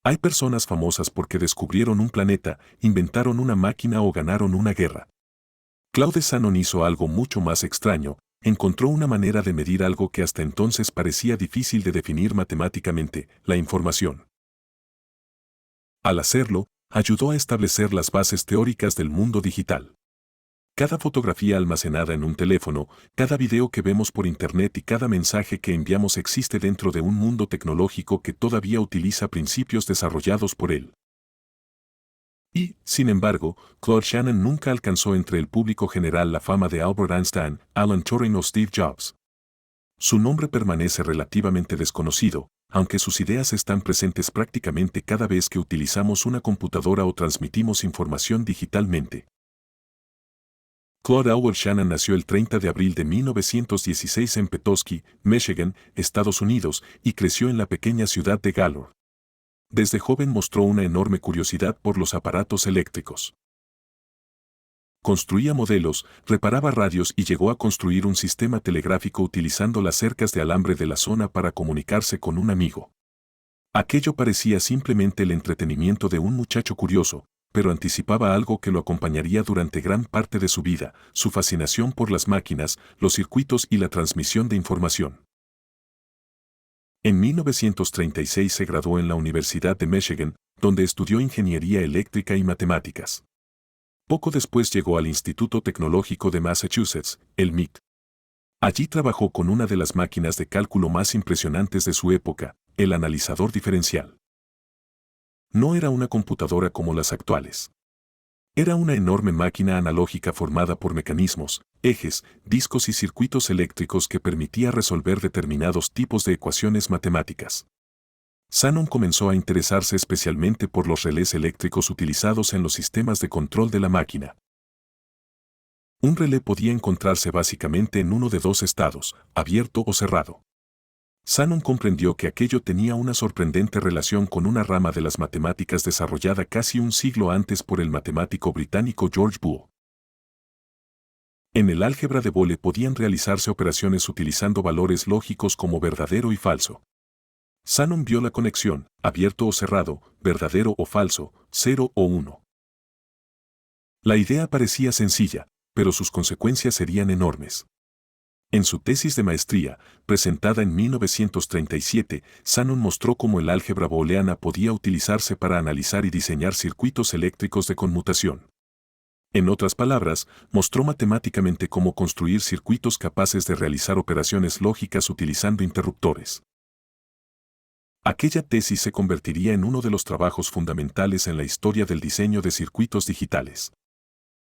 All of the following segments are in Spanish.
Hay personas famosas porque descubrieron un planeta, inventaron una máquina o ganaron una guerra. Claude Shannon hizo algo mucho más extraño, encontró una manera de medir algo que hasta entonces parecía difícil de definir matemáticamente, la información. Al hacerlo, ayudó a establecer las bases teóricas del mundo digital. Cada fotografía almacenada en un teléfono, cada video que vemos por Internet y cada mensaje que enviamos existe dentro de un mundo tecnológico que todavía utiliza principios desarrollados por él. Y, sin embargo, Claude Shannon nunca alcanzó entre el público general la fama de Albert Einstein, Alan Turing o Steve Jobs. Su nombre permanece relativamente desconocido, aunque sus ideas están presentes prácticamente cada vez que utilizamos una computadora o transmitimos información digitalmente. Claude Howard Shannon nació el 30 de abril de 1916 en Petoskey, Michigan, Estados Unidos, y creció en la pequeña ciudad de Gaylord. Desde joven mostró una enorme curiosidad por los aparatos eléctricos. Construía modelos, reparaba radios y llegó a construir un sistema telegráfico utilizando las cercas de alambre de la zona para comunicarse con un amigo. Aquello parecía simplemente el entretenimiento de un muchacho curioso, pero anticipaba algo que lo acompañaría durante gran parte de su vida, su fascinación por las máquinas, los circuitos y la transmisión de información. En 1936 se graduó en la Universidad de Michigan, donde estudió ingeniería eléctrica y matemáticas. Poco después llegó al Instituto Tecnológico de Massachusetts, el MIT. Allí trabajó con una de las máquinas de cálculo más impresionantes de su época, el analizador diferencial. No era una computadora como las actuales. Era una enorme máquina analógica formada por mecanismos, ejes, discos y circuitos eléctricos que permitía resolver determinados tipos de ecuaciones matemáticas. Shannon comenzó a interesarse especialmente por los relés eléctricos utilizados en los sistemas de control de la máquina. Un relé podía encontrarse básicamente en uno de dos estados, abierto o cerrado. Shannon comprendió que aquello tenía una sorprendente relación con una rama de las matemáticas desarrollada casi un siglo antes por el matemático británico George Boole. En el álgebra de Boole podían realizarse operaciones utilizando valores lógicos como verdadero y falso. Shannon vio la conexión, abierto o cerrado, verdadero o falso, 0 o 1. La idea parecía sencilla, pero sus consecuencias serían enormes. En su tesis de maestría, presentada en 1937, Shannon mostró cómo el álgebra booleana podía utilizarse para analizar y diseñar circuitos eléctricos de conmutación. En otras palabras, mostró matemáticamente cómo construir circuitos capaces de realizar operaciones lógicas utilizando interruptores. Aquella tesis se convertiría en uno de los trabajos fundamentales en la historia del diseño de circuitos digitales.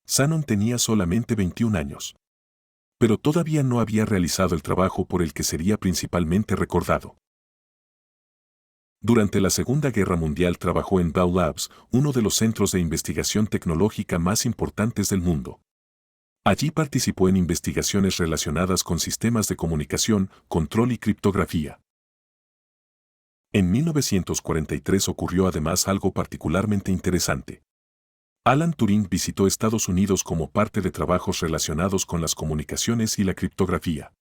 Shannon tenía solamente 21 años. Pero todavía no había realizado el trabajo por el que sería principalmente recordado. Durante la Segunda Guerra Mundial trabajó en Bell Labs, uno de los centros de investigación tecnológica más importantes del mundo. Allí participó en investigaciones relacionadas con sistemas de comunicación, control y criptografía. En 1943 ocurrió además algo particularmente interesante. Alan Turing visitó Estados Unidos como parte de trabajos relacionados con las comunicaciones y la criptografía.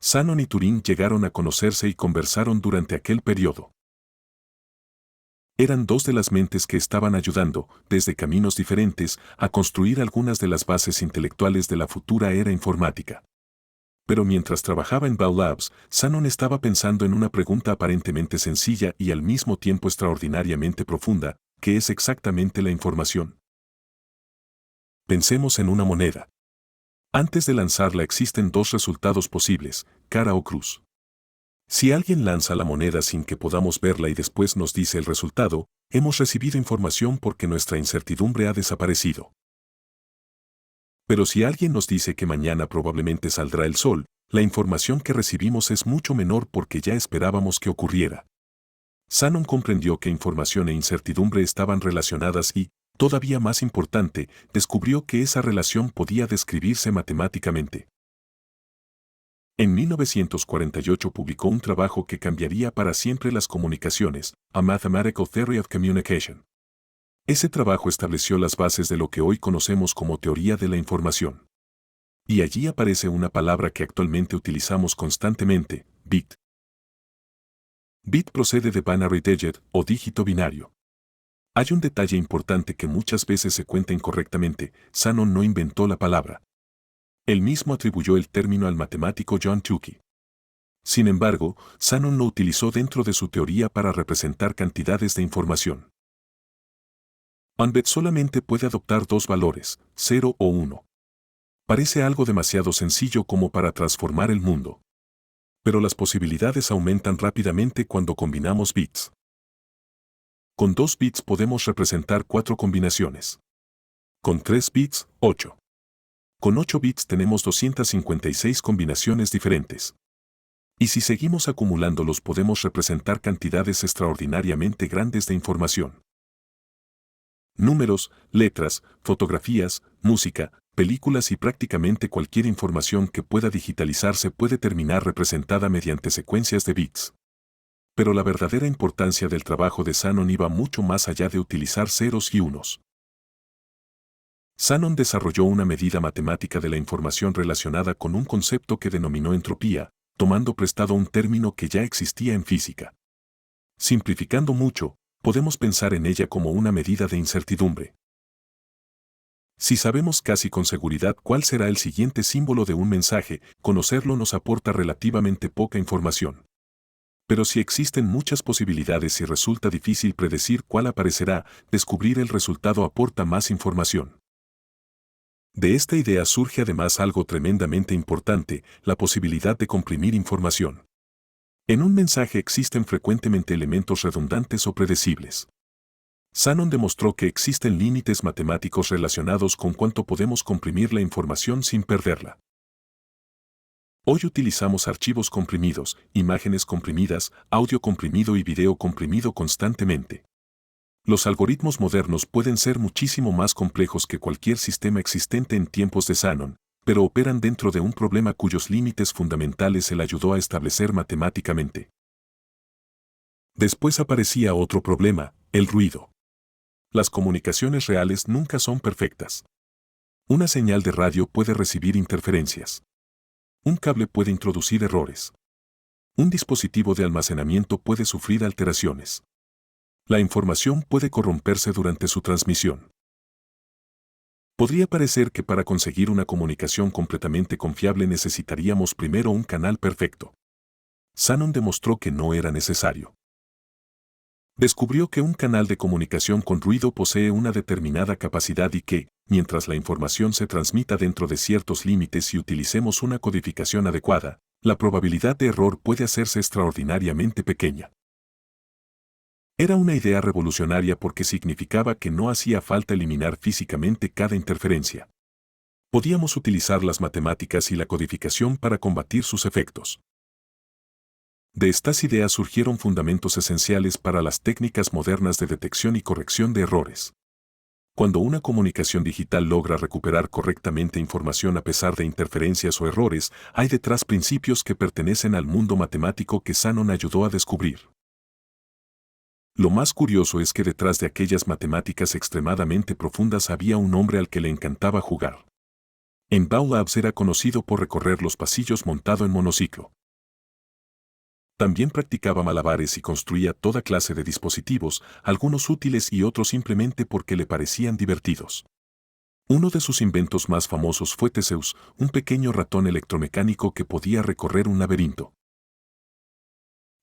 Shannon y Turing llegaron a conocerse y conversaron durante aquel periodo. Eran dos de las mentes que estaban ayudando, desde caminos diferentes, a construir algunas de las bases intelectuales de la futura era informática. Pero mientras trabajaba en Bell Labs, Shannon estaba pensando en una pregunta aparentemente sencilla y al mismo tiempo extraordinariamente profunda: ¿qué es exactamente la información? Pensemos en una moneda. Antes de lanzarla existen dos resultados posibles, cara o cruz. Si alguien lanza la moneda sin que podamos verla y después nos dice el resultado, hemos recibido información porque nuestra incertidumbre ha desaparecido. Pero si alguien nos dice que mañana probablemente saldrá el sol, la información que recibimos es mucho menor porque ya esperábamos que ocurriera. Shannon comprendió que información e incertidumbre estaban relacionadas y, todavía más importante, descubrió que esa relación podía describirse matemáticamente. En 1948 publicó un trabajo que cambiaría para siempre las comunicaciones, A Mathematical Theory of Communication. Ese trabajo estableció las bases de lo que hoy conocemos como teoría de la información. Y allí aparece una palabra que actualmente utilizamos constantemente, bit. Bit procede de binary digit o dígito binario. Hay un detalle importante que muchas veces se cuenta incorrectamente: Shannon no inventó la palabra. Él mismo atribuyó el término al matemático John Tukey. Sin embargo, Shannon lo utilizó dentro de su teoría para representar cantidades de información. Un bit solamente puede adoptar dos valores, 0 o 1. Parece algo demasiado sencillo como para transformar el mundo. Pero las posibilidades aumentan rápidamente cuando combinamos bits. Con 2 bits podemos representar 4 combinaciones. Con 3 bits, 8. Con 8 bits tenemos 256 combinaciones diferentes. Y si seguimos acumulándolos podemos representar cantidades extraordinariamente grandes de información. Números, letras, fotografías, música, películas y prácticamente cualquier información que pueda digitalizarse puede terminar representada mediante secuencias de bits. Pero la verdadera importancia del trabajo de Shannon iba mucho más allá de utilizar ceros y unos. Shannon desarrolló una medida matemática de la información relacionada con un concepto que denominó entropía, tomando prestado un término que ya existía en física. Simplificando mucho, podemos pensar en ella como una medida de incertidumbre. Si sabemos casi con seguridad cuál será el siguiente símbolo de un mensaje, conocerlo nos aporta relativamente poca información. Pero si existen muchas posibilidades y resulta difícil predecir cuál aparecerá, descubrir el resultado aporta más información. De esta idea surge además algo tremendamente importante: la posibilidad de comprimir información. En un mensaje existen frecuentemente elementos redundantes o predecibles. Shannon demostró que existen límites matemáticos relacionados con cuánto podemos comprimir la información sin perderla. Hoy utilizamos archivos comprimidos, imágenes comprimidas, audio comprimido y video comprimido constantemente. Los algoritmos modernos pueden ser muchísimo más complejos que cualquier sistema existente en tiempos de Shannon, pero operan dentro de un problema cuyos límites fundamentales él ayudó a establecer matemáticamente. Después aparecía otro problema: el ruido. Las comunicaciones reales nunca son perfectas. Una señal de radio puede recibir interferencias. Un cable puede introducir errores. Un dispositivo de almacenamiento puede sufrir alteraciones. La información puede corromperse durante su transmisión. Podría parecer que para conseguir una comunicación completamente confiable necesitaríamos primero un canal perfecto. Shannon demostró que no era necesario. Descubrió que un canal de comunicación con ruido posee una determinada capacidad y que, mientras la información se transmita dentro de ciertos límites y utilicemos una codificación adecuada, la probabilidad de error puede hacerse extraordinariamente pequeña. Era una idea revolucionaria porque significaba que no hacía falta eliminar físicamente cada interferencia. Podíamos utilizar las matemáticas y la codificación para combatir sus efectos. De estas ideas surgieron fundamentos esenciales para las técnicas modernas de detección y corrección de errores. Cuando una comunicación digital logra recuperar correctamente información a pesar de interferencias o errores, hay detrás principios que pertenecen al mundo matemático que Shannon ayudó a descubrir. Lo más curioso es que detrás de aquellas matemáticas extremadamente profundas había un hombre al que le encantaba jugar. En Bell Labs era conocido por recorrer los pasillos montado en monociclo. También practicaba malabares y construía toda clase de dispositivos, algunos útiles y otros simplemente porque le parecían divertidos. Uno de sus inventos más famosos fue Theseus, un pequeño ratón electromecánico que podía recorrer un laberinto.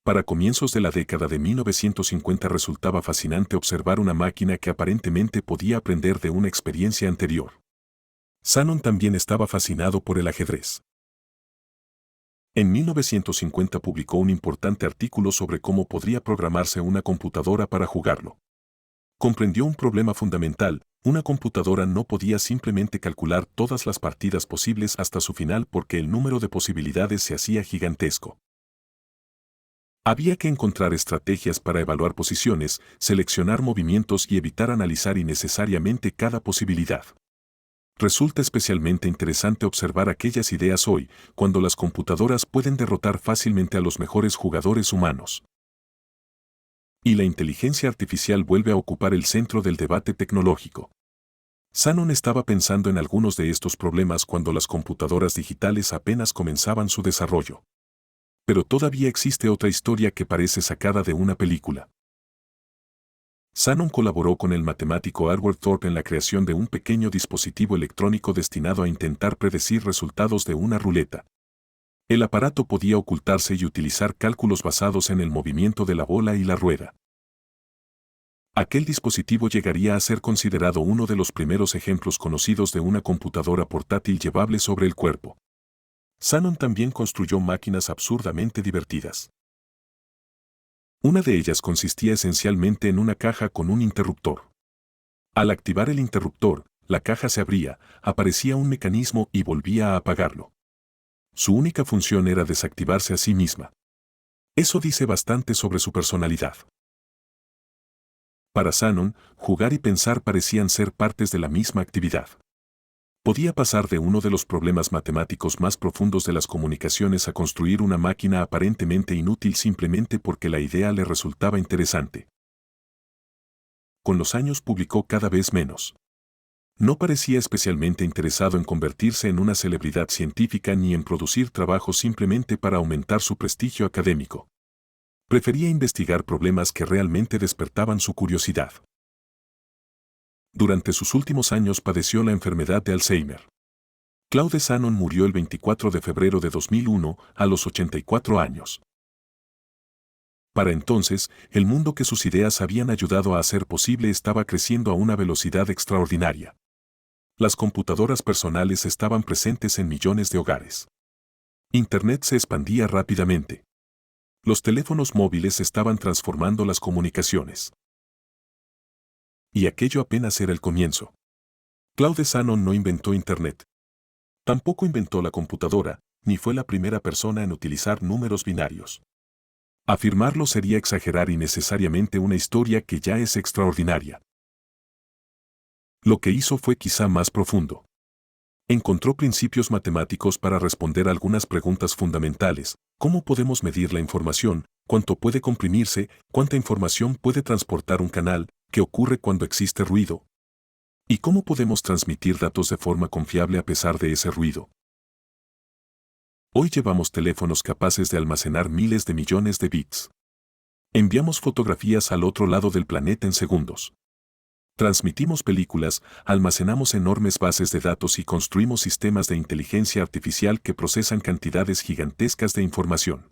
Para comienzos de la década de 1950 resultaba fascinante observar una máquina que aparentemente podía aprender de una experiencia anterior. Shannon también estaba fascinado por el ajedrez. En 1950 publicó un importante artículo sobre cómo podría programarse una computadora para jugarlo. Comprendió un problema fundamental: una computadora no podía simplemente calcular todas las partidas posibles hasta su final porque el número de posibilidades se hacía gigantesco. Había que encontrar estrategias para evaluar posiciones, seleccionar movimientos y evitar analizar innecesariamente cada posibilidad. Resulta especialmente interesante observar aquellas ideas hoy, cuando las computadoras pueden derrotar fácilmente a los mejores jugadores humanos. Y la inteligencia artificial vuelve a ocupar el centro del debate tecnológico. Shannon estaba pensando en algunos de estos problemas cuando las computadoras digitales apenas comenzaban su desarrollo. Pero todavía existe otra historia que parece sacada de una película. Shannon colaboró con el matemático Edward Thorpe en la creación de un pequeño dispositivo electrónico destinado a intentar predecir resultados de una ruleta. El aparato podía ocultarse y utilizar cálculos basados en el movimiento de la bola y la rueda. Aquel dispositivo llegaría a ser considerado uno de los primeros ejemplos conocidos de una computadora portátil llevable sobre el cuerpo. Shannon también construyó máquinas absurdamente divertidas. Una de ellas consistía esencialmente en una caja con un interruptor. Al activar el interruptor, la caja se abría, aparecía un mecanismo y volvía a apagarlo. Su única función era desactivarse a sí misma. Eso dice bastante sobre su personalidad. Para Shannon, jugar y pensar parecían ser partes de la misma actividad. Podía pasar de uno de los problemas matemáticos más profundos de las comunicaciones a construir una máquina aparentemente inútil simplemente porque la idea le resultaba interesante. Con los años publicó cada vez menos. No parecía especialmente interesado en convertirse en una celebridad científica ni en producir trabajos simplemente para aumentar su prestigio académico. Prefería investigar problemas que realmente despertaban su curiosidad. Durante sus últimos años padeció la enfermedad de Alzheimer. Claude Shannon murió el 24 de febrero de 2001, a los 84 años. Para entonces, el mundo que sus ideas habían ayudado a hacer posible estaba creciendo a una velocidad extraordinaria. Las computadoras personales estaban presentes en millones de hogares. Internet se expandía rápidamente. Los teléfonos móviles estaban transformando las comunicaciones. Y aquello apenas era el comienzo. Claude Shannon no inventó Internet. Tampoco inventó la computadora, ni fue la primera persona en utilizar números binarios. Afirmarlo sería exagerar innecesariamente una historia que ya es extraordinaria. Lo que hizo fue quizá más profundo. Encontró principios matemáticos para responder algunas preguntas fundamentales. ¿Cómo podemos medir la información? ¿Cuánto puede comprimirse? ¿Cuánta información puede transportar un canal? ¿Qué ocurre cuando existe ruido? ¿Y cómo podemos transmitir datos de forma confiable a pesar de ese ruido? Hoy llevamos teléfonos capaces de almacenar miles de millones de bits. Enviamos fotografías al otro lado del planeta en segundos. Transmitimos películas, almacenamos enormes bases de datos y construimos sistemas de inteligencia artificial que procesan cantidades gigantescas de información.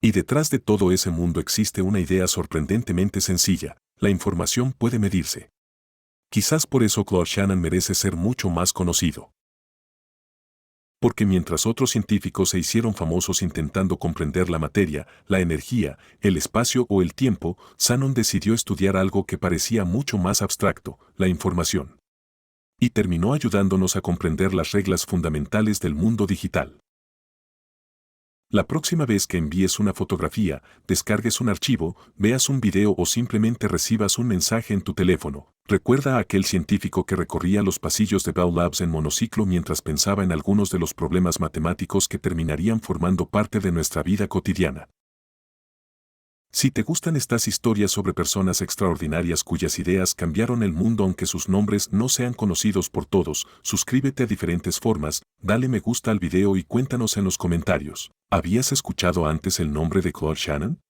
Y detrás de todo ese mundo existe una idea sorprendentemente sencilla: la información puede medirse. Quizás por eso Claude Shannon merece ser mucho más conocido. Porque mientras otros científicos se hicieron famosos intentando comprender la materia, la energía, el espacio o el tiempo, Shannon decidió estudiar algo que parecía mucho más abstracto: la información. Y terminó ayudándonos a comprender las reglas fundamentales del mundo digital. La próxima vez que envíes una fotografía, descargues un archivo, veas un video o simplemente recibas un mensaje en tu teléfono, recuerda a aquel científico que recorría los pasillos de Bell Labs en monociclo mientras pensaba en algunos de los problemas matemáticos que terminarían formando parte de nuestra vida cotidiana. Si te gustan estas historias sobre personas extraordinarias cuyas ideas cambiaron el mundo aunque sus nombres no sean conocidos por todos, suscríbete a diferentes formas, dale me gusta al video y cuéntanos en los comentarios. ¿Habías escuchado antes el nombre de Claude Shannon?